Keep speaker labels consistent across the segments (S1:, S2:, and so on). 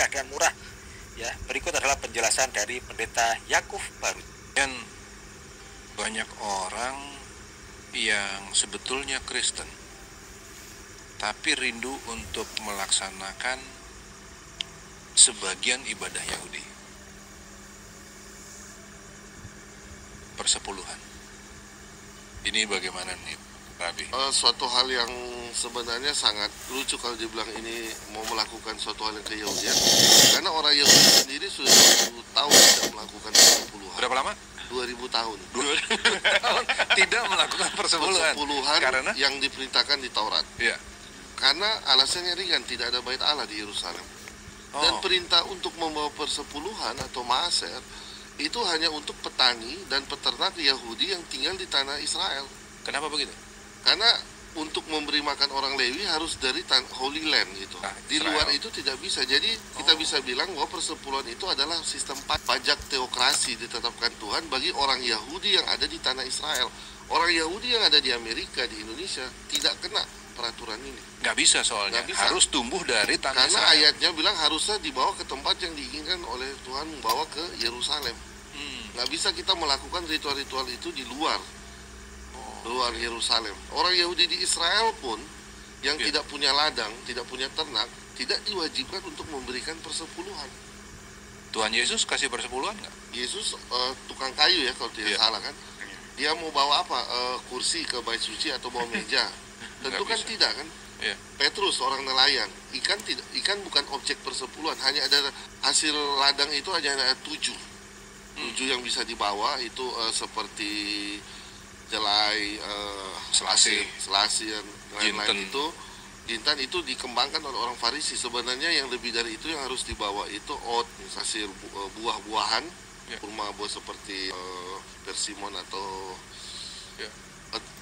S1: mudah dan murah. Ya, berikut adalah penjelasan dari Pendeta Yakub Barut.
S2: Dan banyak orang yang sebetulnya Kristen, tapi rindu untuk melaksanakan sebagian ibadah Yahudi. Persepuluhan. Ini bagaimana nih, Rabi?
S3: Suatu hal yang sebenarnya sangat lucu kalau dibilang ini mau melakukan suatu hal yang keyahudian, karena orang Yahudi sendiri sudah 2000 tahun tidak melakukan persepuluhan.
S2: Berapa lama?
S3: 2000 tahun.
S2: 2000 tahun tidak melakukan persepuluhan. Karena
S3: yang diperintahkan di Taurat.
S2: ya.
S3: Karena alasannya ringan, tidak ada bait Allah di Yerusalem. Dan perintah untuk membawa persepuluhan atau maaser itu hanya untuk petani dan peternak Yahudi yang tinggal di tanah Israel.
S2: Kenapa begitu?
S3: Karena untuk memberi makan orang Lewi harus dari Holy Land gitu. Di luar itu tidak bisa. Jadi kita bisa bilang bahwa persepuluhan itu adalah sistem pajak teokrasi ditetapkan Tuhan bagi orang Yahudi yang ada di tanah Israel. Orang Yahudi yang ada di Amerika, di Indonesia tidak kena peraturan ini.
S2: Nggak bisa soalnya.
S3: Nggak bisa.
S2: Harus tumbuh dari tanah
S3: Karena
S2: Israel.
S3: ayatnya bilang harusnya dibawa ke tempat yang diinginkan oleh Tuhan, membawa ke Yerusalem. Nggak bisa kita melakukan ritual-ritual itu di luar Yerusalem. Orang Yahudi di Israel pun yang tidak punya ladang, tidak punya ternak, tidak diwajibkan untuk memberikan persepuluhan.
S2: Tuhan Yesus kasih persepuluhan nggak?
S3: Yesus tukang kayu ya kalau tidak salah kan. Dia mau bawa apa? Kursi ke bait suci atau bawa meja? Tentu kan tidak kan. Petrus orang nelayan, ikan bukan objek persepuluhan, hanya ada hasil ladang itu hanya ada 7 yang bisa dibawa itu seperti jelai, selasih dan lain-lain itu. Jintan itu dikembangkan oleh orang Farisi. Sebenarnya yang lebih dari itu yang harus dibawa itu oat, hasil buah-buahan, kurma buah seperti persimmon atau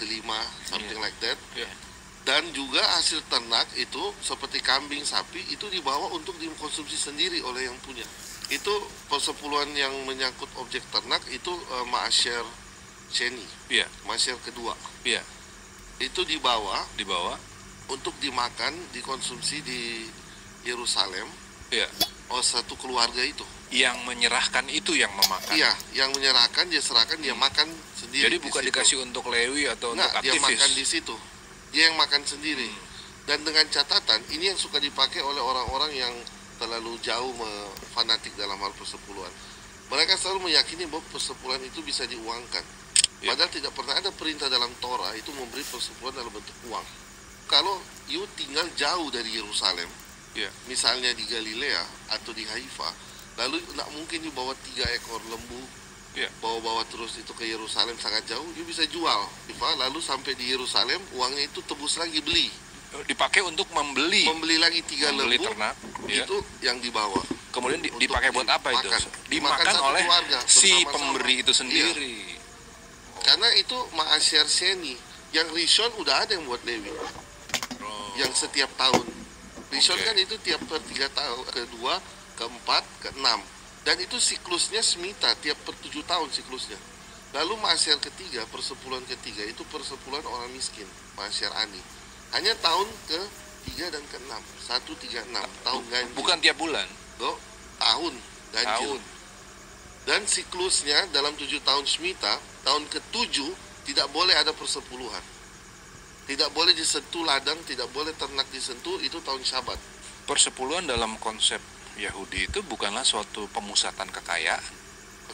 S3: delima, something like that. Dan juga hasil ternak itu seperti kambing, sapi itu dibawa untuk dikonsumsi sendiri oleh yang punya. Itu persepuluhan yang menyangkut objek ternak itu ma'asyer sheni, ma'asyer kedua. Itu dibawa untuk dimakan, dikonsumsi di Yerusalem. Satu keluarga itu.
S2: Yang menyerahkan itu yang memakan.
S3: Iya, yang menyerahkan dia serahkan, dia makan sendiri.
S2: Jadi bukan dikasih untuk Lewi atau untuk aktivis.
S3: Dia makan di situ. Dia yang makan sendiri. Dan dengan catatan ini yang suka dipakai oleh orang-orang yang terlalu jauh fanatik dalam hal persepuluhan. Mereka selalu meyakini bahwa persepuluhan itu bisa diuangkan. Padahal tidak pernah ada perintah dalam Torah itu memberi persepuluhan dalam bentuk uang. Kalau you tinggal jauh dari Yerusalem, misalnya di Galilea atau di Haifa, lalu tidak mungkin you bawa 3 ekor lembu, bawa-bawa terus itu ke Yerusalem sangat jauh, you bisa jual. Lalu sampai di Yerusalem, uangnya itu tebus lagi beli.
S2: Dipakai untuk membeli
S3: lagi 3 lembu
S2: ternak,
S3: itu yang dibawa.
S2: Kemudian dipakai buat apa itu? Dimakan oleh si pemberi itu sendiri.
S3: Karena itu ma'asyer sheni. Yang Rishon udah ada yang buat Lewi. Yang setiap tahun. Rishon kan itu tiap per 3 tahun, kedua, keempat, keenam. Dan itu siklusnya semita, tiap per 7 tahun siklusnya. Lalu ma'asyer ketiga, persepuluhan ketiga, itu persepuluhan orang miskin, ma'asyer ani. Hanya tahun ke-3 dan ke-6, 1, 3, 6, tahun ganjil.
S2: Bukan tiap bulan?
S3: Tahun ganjil. Dan siklusnya dalam 7 tahun semita, tahun ke-7 tidak boleh ada persepuluhan. Tidak boleh disentuh ladang, tidak boleh ternak disentuh, itu tahun Syabat.
S2: Persepuluhan dalam konsep Yahudi itu bukanlah suatu pemusatan kekayaan.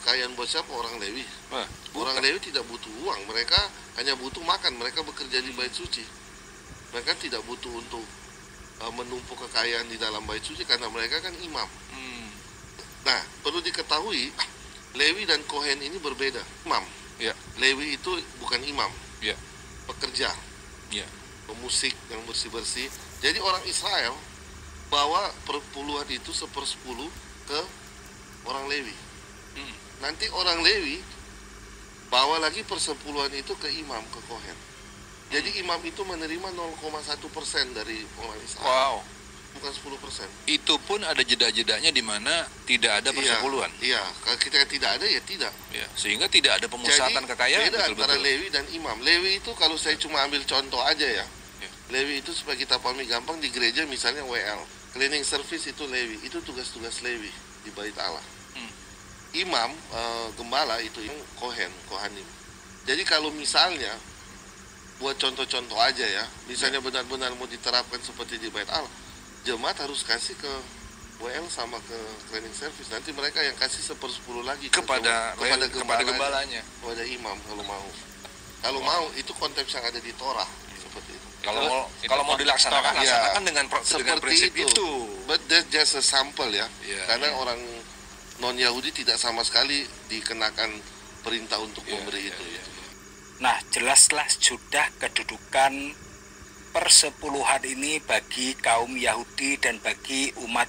S3: Kekayaan buat siapa? Orang Lewi. Orang Lewi tidak butuh uang, mereka hanya butuh makan, mereka bekerja di bait suci. Mereka tidak butuh untuk menumpuk kekayaan di dalam bait suci karena mereka kan imam. Nah, perlu diketahui Lewi dan Kohen ini berbeda. Imam. Lewi itu bukan imam. Pekerja. Pemusik yang bersih-bersih. Jadi orang Israel bawa perpuluhan itu 1/10 ke orang Lewi. Nanti orang Lewi bawa lagi persepuluhan itu ke imam, ke Kohen. Jadi imam itu menerima 0,1% dari orang Israel. Bukan 10%.
S2: Itu pun ada jeda-jedanya di mana tidak ada persepuluhan.
S3: Kalau kita tidak ada ya tidak.
S2: Sehingga tidak ada pemusatan kekayaan.
S3: Beda antara Lewi dan imam. Lewi itu kalau saya cuma ambil contoh aja ya. Lewi itu supaya kita pahami gampang, di gereja misalnya WL. cleaning service itu Lewi, itu tugas-tugas Lewi di Bait Allah. Imam, gembala itu Kohanim. Jadi kalau misalnya, buat contoh-contoh aja ya, misalnya benar-benar mau diterapkan seperti di Bait Allah, jemaat harus kasih ke WL sama ke cleaning service. Nanti mereka yang kasih 1/10 lagi
S2: kepada gembalanya,
S3: kepada imam kalau mau itu konteks yang ada di Torah seperti itu.
S2: Kalau mau dilaksanakan, laksanakan dengan prinsip itu.
S3: But that's just a sample ya. Karena orang non-Yahudi tidak sama sekali dikenakan perintah untuk memberi itu.
S1: Nah, jelaslah sudah kedudukan persepuluhan ini bagi kaum Yahudi dan bagi umat